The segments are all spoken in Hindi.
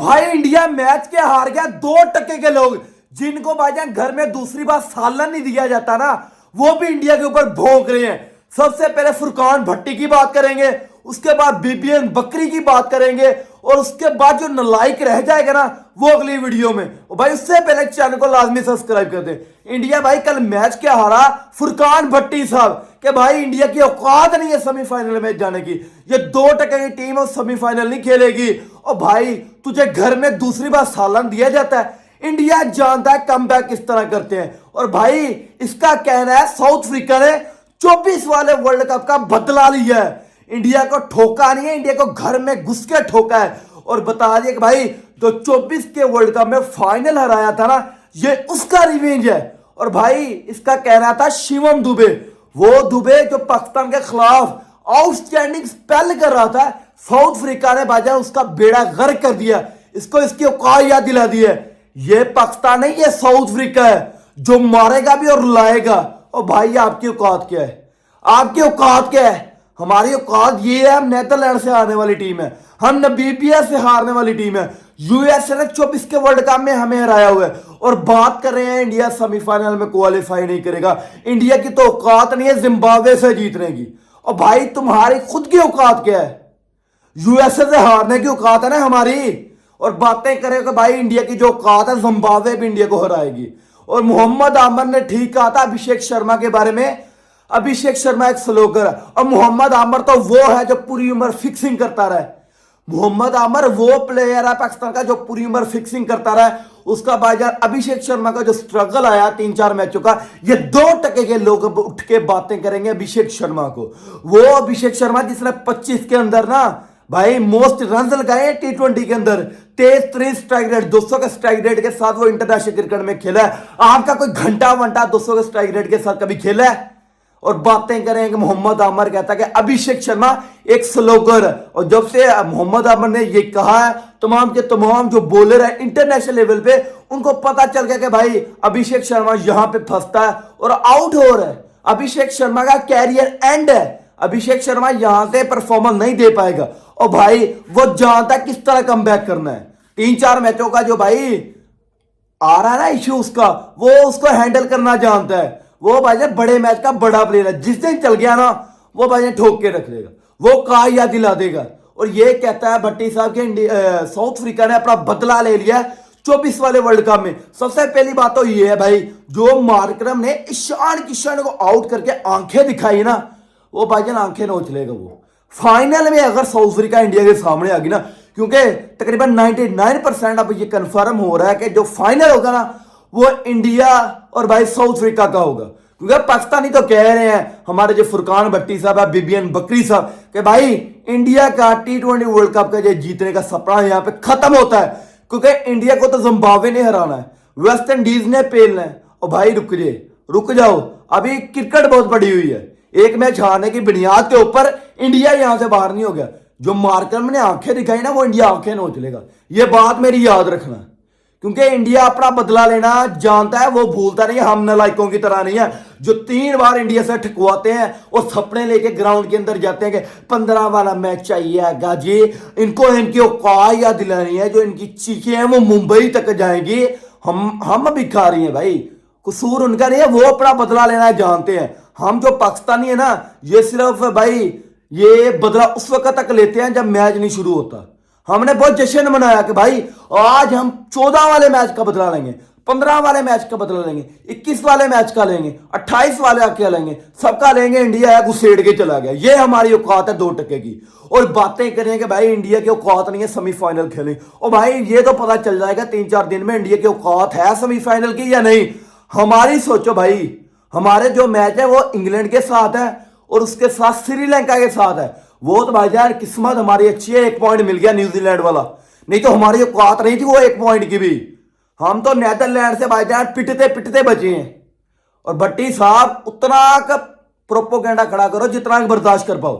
भाई इंडिया मैच के हार गया 2% के लोग, जिनको भाईजान घर में दूसरी बार सालन नहीं दिया जाता ना, वो भी इंडिया के ऊपर भौंक रहे हैं। सबसे पहले फुरकान भट्टी की बात करेंगे, उसके बाद बीबीएन बकरी की बात करेंगे, और उसके बाद जो नलायक रह जाएगा ना वो अगली वीडियो में। और भाई उससे पहले चैनल को लाजमी सब्सक्राइब कर दे। इंडिया भाई कल मैच क्या हारा फुरकान भट्टी साहब कि भाई इंडिया की औकात नहीं है सेमीफाइनल में जाने की। ये 2% की टीम है, सेमीफाइनल नहीं खेलेगी। और भाई तुझे घर में दूसरी बार सालन दिया जाता है। इंडिया जानता है कमबैक किस तरह करते हैं। और भाई इसका कहना है साउथ अफ्रीका ने 24 वाले वर्ल्ड कप का बदला लिया है। इंडिया को ठोका नहीं है, इंडिया को घर में घुस के ठोका है। और बता दिया कि भाई जो 24 के वर्ल्ड कप में फाइनल हराया था ना, ये उसका रिवेंज है। और भाई इसका कहना था शिवम दुबे, वो दुबे जो पाकिस्तान के खिलाफ आउटस्टैंडिंग स्पेल कर रहा था, साउथ अफ्रीका ने बाजा उसका बेड़ा गर्क कर दिया, इसको इसकी औकात याद दिला दी है। ये पाकिस्तान नहीं, ये साउथ अफ्रीका है जो मारेगा भी और लाएगा। और भाई आपकी औकात क्या है? आपकी औकात क्या है? हमारी औकात ये है, हम नीदरलैंड से हारने वाली टीम है, हम नमीबिया से हारने वाली टीम है। यूएसए ने 24 के वर्ल्ड कप में हमें हराया हुआ है। और बात कर रहे हैं इंडिया सेमीफाइनल में क्वालिफाई नहीं करेगा। इंडिया की तो औकात नहीं है जिम्बाब्वे से जीतने की। और भाई तुम्हारी खुद की औकात क्या है? यूएसए से हारने की औकात है ना हमारी। और बातें करें कि भाई इंडिया की जो औकात है, जिम्बाब्वे भी इंडिया को हराएगी। और मोहम्मद आमर ने ठीक कहा था अभिषेक शर्मा के बारे में। अभिषेक शर्मा एक स्लोगर है, और मोहम्मद आमर तो वो है जो पूरी उम्र फिक्सिंग करता रहा है। मोहम्मद आमर वो प्लेयर है पाकिस्तान का जो पूरी उम्र फिक्सिंग करता रहा है। उसका बाजार अभिषेक शर्मा का जो स्ट्रगल आया 3-4 मैचों का, ये 2% के लोग उठ के बातें करेंगे अभिषेक शर्मा को। वो अभिषेक शर्मा जिसने 25 के अंदर ना भाई मोस्ट रन लगाए T20 के अंदर, 23 स्ट्राइक रेट, 200 के स्ट्राइक रेट के साथ वो इंटरनेशनल क्रिकेट में खेला है। आपका कोई घंटा वंटा 200 के स्ट्राइक रेट के साथ कभी खेला है? और बातें करें कि मोहम्मद आमर कहता है कि अभिषेक शर्मा एक स्लोगर है। और जब से मोहम्मद आमर ने ये कहा है, तमाम के तमाम जो बॉलर है इंटरनेशनल लेवल पे, उनको पता चल गया कि भाई अभिषेक शर्मा यहां पे फंसता है और आउट हो रहा है। अभिषेक शर्मा का कैरियर एंड है। अभिषेक शर्मा यहां से परफॉर्मेंस नहीं दे पाएगा। और भाई वो जानता है किस तरह कमबैक करना है। 3-4 मैचों का जो भाई आ रहा है ना इश्यू उसका, वो उसको हैंडल करना जानता है। वो भाई बड़े मैच का बड़ा प्लेयर है। जिस दिन चल गया ना वो भाई ठोक के रख देगा, वो काया दिला देगा। और ये कहता है भट्टी साहब के साउथ अफ्रीका ने अपना बदला ले लिया 24 वाले वर्ल्ड कप में। सबसे पहली बात तो ये है भाई, जो मार्करम ने ईशान किशन को आउट करके आंखें दिखाई ना, वो भाईजान आंखें नोच लेगा। वो फाइनल में अगर साउथ अफ्रीका इंडिया के सामने आ गई ना, क्योंकि तकरीबन 99% अब ये कंफर्म हो रहा है कि जो फाइनल होगा ना वो इंडिया और भाई साउथ अफ्रीका का होगा। क्योंकि पाकिस्तानी तो कह रहे हैं, हमारे जो फुरकान भट्टी साहब है, बीबीएन बकरी साहब, कि भाई इंडिया का T20 वर्ल्ड कप का जो जीतने का सपना यहाँ पे खत्म होता है। क्योंकि इंडिया को तो जिम्बाब्वे ने हराना है, वेस्ट इंडीज ने पेलना है। और भाई रुक जाओ, अभी क्रिकेट बहुत बड़ी हुई है। एक मैच हारने की बुनियाद के ऊपर इंडिया यहां से बाहर नहीं हो गया। जो मार्करम ने आंखें दिखाई ना, वो इंडिया आंखें नोच लेगा। ये बात मेरी याद रखना, क्योंकि इंडिया अपना बदला लेना जानता है, वो भूलता नहीं है। हम नलायकों की तरह नहीं है जो 3 बार इंडिया से ठुकवाते हैं और सपने लेके ग्राउंड के अंदर जाते हैं कि 15 वाला मैच चाहिए गाजी। इनको इनकी औकात याद दिलानी है, जो इनकी चीखें हैं वो मुंबई तक जाएंगी। हम भिखारी हैं भाई, कसूर उनका नहीं है, वो अपना बदला लेना जानते हैं। हम जो पाकिस्तानी है ना, ये सिर्फ भाई ये बदला उस वक्त तक लेते हैं जब मैच नहीं शुरू होता। हमने बहुत जश्न मनाया कि भाई आज हम 14 वाले मैच का बदला लेंगे, 15 वाले मैच का बदला लेंगे, 21 वाले मैच का लेंगे, 28 वाले आके लेंगे, सबका लेंगे। इंडिया है घुसेड़ के चला गया। ये हमारी औकात है 2% की। और बातें करें कि भाई इंडिया की औकात नहीं है सेमीफाइनल खेलें। और भाई ये तो पता चल जाएगा 3-4 दिन में इंडिया की औकात है सेमीफाइनल की या नहीं। हमारी सोचो भाई, हमारे जो मैच है वो इंग्लैंड के साथ है और उसके साथ श्रीलंका के साथ है। वो तो भाईजान किस्मत हमारी अच्छी है, 1 पॉइंट मिल गया न्यूजीलैंड वाला, नहीं तो हमारी औकात नहीं थी वो 1 पॉइंट की भी। हम तो नीदरलैंड से भाईजान पिटते पिटते बचे हैं। और भट्टी साहब उतना प्रोपोगेंडा खड़ा करो जितना बर्दाश्त कर पाओ,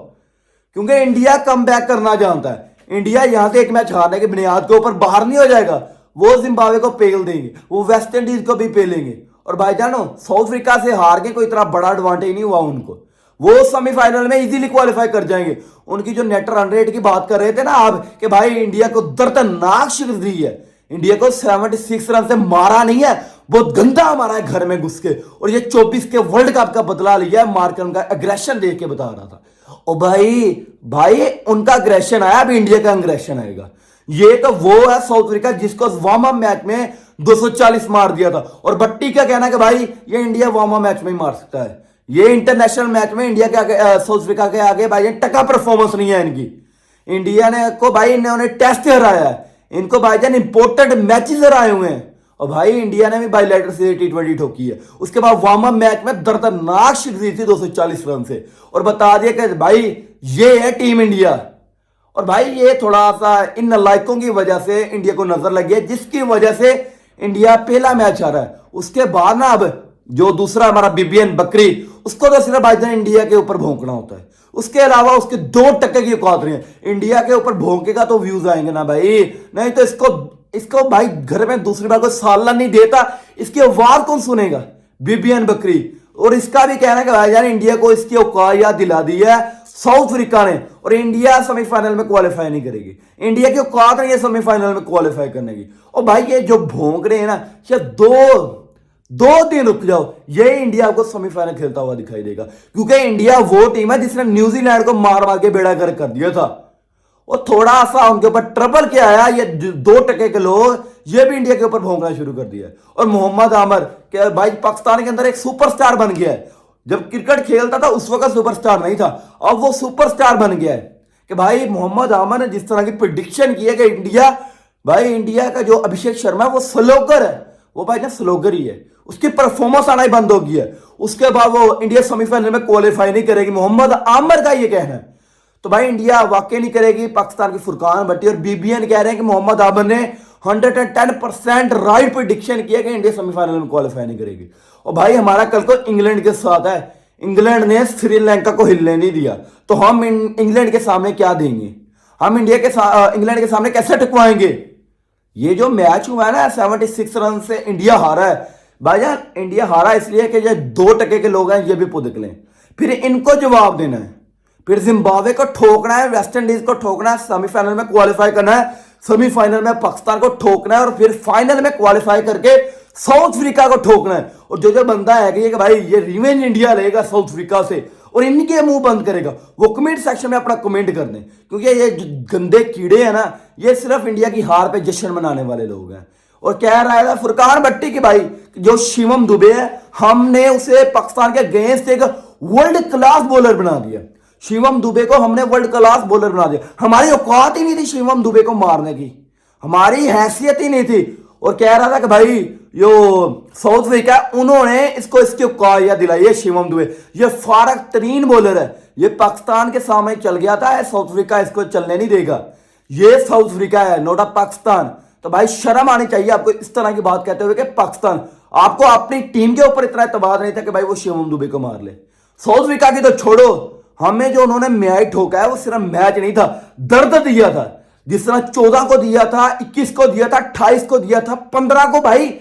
क्योंकि इंडिया कमबैक करना जानता है। इंडिया यहां से 1 मैच हारने की बुनियाद के ऊपर बाहर नहीं हो जाएगा। वो जिम्बाब्वे को पेल देंगे, वो वेस्ट इंडीज को भी पेलेंगे। और भाईजानो साउथ अफ्रीका से हार के कोई इतना बड़ा एडवांटेज नहीं हुआ उनको। वो सेमीफाइनल में इजीली क्वालिफाई कर जाएंगे। उनकी जो नेट रन रेट की बात कर रहे थे ना आप कि भाई इंडिया को दर्दनाक शिकस्त दी है, इंडिया को 76 रन से मारा नहीं है, बहुत गंदा मारा है घर में घुस के, और ये 24 के वर्ल्ड कप का बदला लिया है मार्करम का एग्रेशन देख के बता रहा था। और भाई उनका अग्रेशन आया, अभी इंडिया का अग्रेशन आएगा। ये तो वो है साउथ अफ्रीका जिसको वार्म अप मैच में 240 मार दिया था, और भट्टी का कहना है कि भाई ये इंडिया वार्म अप मैच में ही मार सकता है, ये इंटरनेशनल मैच में इंडिया के आगे साउथ अफ्रीका के आगे भाई टका परफॉर्मेंस नहीं है इनकी। इंडिया ने को भाई इन्होंने टेस्ट हराया है, इनको भाईजान इंपॉर्टेंट मैचेस हराए हुए हैं, और भाई इंडिया ने भी बायलैटरल से T20 ठोकी है। उसके बाद वार्म अप मैच में दर्दनाक शिकस्त दी थी 240 रन से, और बता दिया कि भाई ये है टीम इंडिया। और भाई ये थोड़ा सा इन नालायकों की वजह से इंडिया को नजर लगी है, जिसकी वजह से इंडिया पहला मैच हारा है। उसके बाद ना अब जो दूसरा हमारा बीबीएन बकरी, उसको तो सिर्फ भाईजान इंडिया के ऊपर भौंकना होता है, उसके अलावा उसके 2 टक्के की औकात नहीं है। इंडिया के ऊपर भौंकेगा तो व्यूज आएंगे ना भाई, नहीं तो इसको भाई घर में दूसरी बार कोई सालन नहीं देता, इसकी आवाज कौन सुनेगा, बीबीएन बकरी। और इसका भी कहना है कि भाईजान इंडिया को इसकी औकात याद दिला दी है साउथ अफ्रीका ने, और इंडिया सेमीफाइनल में क्वालिफाई नहीं करेगी, इंडिया की औकात नहीं है सेमीफाइनल में क्वालिफाई करने की। और भाई ये जो भौंक रहे हैं ना, शायद दो दिन रुक जाओ, ये इंडिया को सेमीफाइनल खेलता हुआ दिखाई देगा, क्योंकि इंडिया वो टीम है जिसने न्यूजीलैंड को मार मार के बेड़ा गर्क कर दिया था। और थोड़ा सा उनके ऊपर ट्रबल क्या आया, ये 2 टके के लोग ये भी इंडिया के ऊपर भौंकना शुरू कर दिया है। और मोहम्मद आमर के भाई पाकिस्तान के अंदर एक सुपरस्टार बन गया है, जब क्रिकेट खेलता था उस वक्त सुपरस्टार नहीं था, अब वो सुपरस्टार बन गया है। कि भाई मोहम्मद आमर ने जिस तरह की प्रिडिक्शन की है कि इंडिया का जो अभिषेक शर्मा है वो स्लोगर है, वो भाई ना स्लोगर ही है, उसकी परफॉर्मेंस आना ही बंद हो गई है। उसके बाद वो इंडिया सेमीफाइनल में क्वालिफाई नहीं करेगी, मोहम्मद आमर का ये कहना है। तो भाई इंडिया वाकई नहीं करेगी। पाकिस्तान की फुरकान भट्टी और बीबीएन कह रहे हैं कि मोहम्मद आमर ने 110% राइट प्रेडिक्शन किया कि इंडिया सेमीफाइनल में क्वालिफाई नहीं करेगी। और भाई हमारा कल को इंग्लैंड के साथ है, इंग्लैंड ने श्रीलंका को हिलने नहीं दिया, तो हम इंग्लैंड के सामने क्या देंगे, हम इंग्लैंड के सामने कैसे टकवाएंगे। ये जो मैच हुआ है ना 76 रन से इंडिया हारा है, भाईजान इंडिया हारा इसलिए कि ये 2 टके के लोग हैं, ये भी पुदक लें, फिर इनको जवाब देना है, फिर जिम्बाब्वे को ठोकना है, वेस्ट इंडीज को ठोकना है, सेमीफाइनल में क्वालिफाई करना है, सेमीफाइनल में पाकिस्तान को ठोकना है, और फिर फाइनल में क्वालिफाई करके साउथ अफ्रीका को ठोकना है। और जो बंदा है कि भाई ये रिवेंज इंडिया लेगा साउथ अफ्रीका से और इनके मुंह बंद करेगा, वो कमेंट सेक्शन में अपना कमेंट कर दें, क्योंकि ये गंदे कीड़े हैं ना, ये सिर्फ इंडिया की हार पे जश्न मनाने वाले लोग हैं। और कह रहा है फुरकान भट्टी की भाई जो शिवम दुबे है, हमने उसे पाकिस्तान के अगेंस्ट एक वर्ल्ड क्लास बॉलर बना दिया, शिवम दुबे को हमने वर्ल्ड क्लास बॉलर बना दिया। हमारी औकात ही नहीं थी शिवम दुबे को मारने की, हमारी हैसियत ही नहीं थी। और कह रहा था कि भाई यो साउथ अफ्रीका उन्होंने इसको इसकी औकात दिलाई है, शिवम दुबे ये फारक तरीन बॉलर है, ये पाकिस्तान के सामने चल गया था, साउथ अफ्रीका इसको चलने नहीं देगा, ये साउथ अफ्रीका है नोट ऑफ पाकिस्तान। तो भाई शर्म आनी चाहिए आपको इस तरह की बात कहते हुए कि पाकिस्तान, आपको अपनी टीम के ऊपर इतना एतबार नहीं था कि भाई वो शिवम दुबे को मार ले। साउथ अफ्रीका की तो छोड़ो, हमें जो उन्होंने मैच ठोका है वो सिर्फ मैच नहीं था, दर्द दिया था, जिस तरह 14 को दिया था, 21 को दिया था, 28 को दिया था, 15 को भाई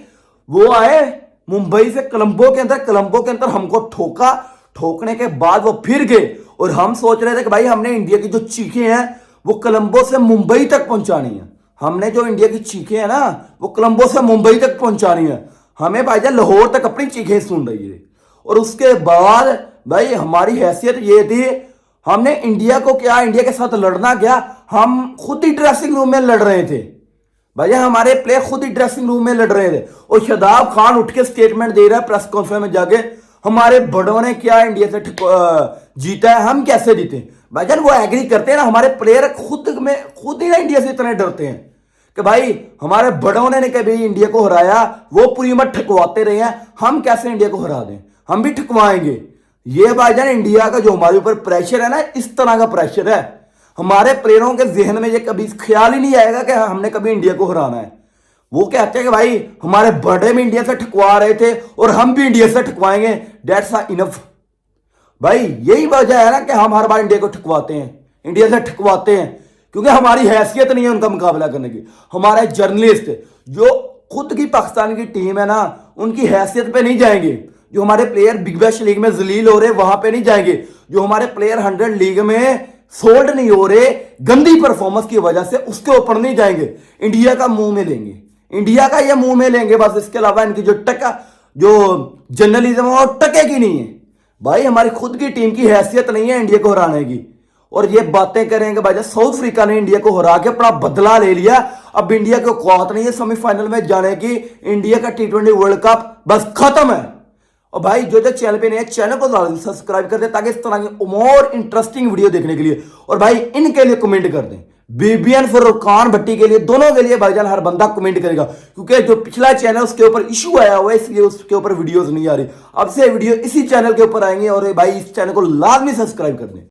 वो आए मुंबई से कोलंबो के अंदर हमको ठोका, ठोकने के बाद वो फिर गए, और हम सोच रहे थे कि भाई हमने इंडिया की जो चीखें हैं वो कोलंबो से मुंबई तक पहुंचानी है, हमने जो इंडिया की चीखें हैं ना वो कोलंबो से मुंबई तक पहुंचानी है, हमें भाईजान लाहौर तक अपनी चीखें सुन रही है। और उसके बाद भाई हमारी हैसियत ये थी, हमने इंडिया के साथ लड़ना क्या, हम खुद ही ड्रेसिंग रूम में लड़ रहे थे भाई, हमारे प्लेयर खुद ही ड्रेसिंग रूम में लड़ रहे थे। और शादाब खान उठ के स्टेटमेंट दे रहा है प्रेस कॉन्फ्रेंस में जाके, हमारे बड़ों ने क्या इंडिया से जीता है, हम कैसे जीते। भाईजान वो एग्री करते हैं ना, हमारे प्लेयर खुद ही ना इंडिया से इतने डरते हैं कि भाई हमारे बड़ों ने कभी इंडिया को हराया, वो पूरी उम्र ठकवाते रहे हैं, हम कैसे इंडिया को हरा दें, हम भी ठकवाएंगे। ये भाईजान इंडिया का जो हमारे ऊपर प्रेशर है ना, इस तरह का प्रेशर है, हमारे प्लेयरों के जहन में ये कभी ख्याल ही नहीं आएगा कि हमने कभी इंडिया को हराना है। वो कहते हैं कि भाई हमारे बड़े भी इंडिया से ठकवा रहे थे और हम भी इंडिया से ठकवाएंगे, दैट्स इनफ। भाई यही वजह है ना कि हम हर बार इंडिया को ठकवाते हैं, इंडिया से ठकवाते हैं, क्योंकि हमारी हैसियत नहीं है उनका मुकाबला करने की। हमारे जर्नलिस्ट जो खुद की पाकिस्तान की टीम है ना, उनकी हैसियत पे नहीं जाएंगे, जो हमारे प्लेयर बिग बैश लीग में जलील हो रहे हैं वहां पे नहीं जाएंगे, जो हमारे प्लेयर 100 लीग में सोल्ड नहीं हो रहे गंदी परफॉर्मेंस की वजह से, उसके ऊपर नहीं जाएंगे, इंडिया का मुंह में लेंगे, इंडिया का ये मुंह में लेंगे बस। इसके अलावा इनकी जो जर्नलिज्म है वो टके की नहीं है भाई। हमारी खुद की टीम की हैसियत नहीं है इंडिया को हराने की, और ये बातें करेंगे भाई। साउथ अफ्रीका ने इंडिया को हरा के अपना बदला ले लिया, अब इंडिया को औकात नहीं है सेमीफाइनल में जाने की। इंडिया का T20 वर्ल्ड कप बस खत्म है। और भाई जो चैनल पे नए चैनल को सब्सक्राइब कर दे ताकि इस तरह की और इंटरेस्टिंग वीडियो देखने के लिए, और भाई इनके लिए कमेंट कर दें, बीबीएन फुरकान भट्टी के लिए, दोनों के लिए भाईजान हर बंदा कमेंट करेगा, क्योंकि जो पिछला चैनल उसके ऊपर इशू आया हुआ है इसलिए उसके ऊपर वीडियोस नहीं आ रही। अब से वीडियो इसी चैनल के ऊपर आएंगे, और भाई इस चैनल को लाजमी सब्सक्राइब कर दें।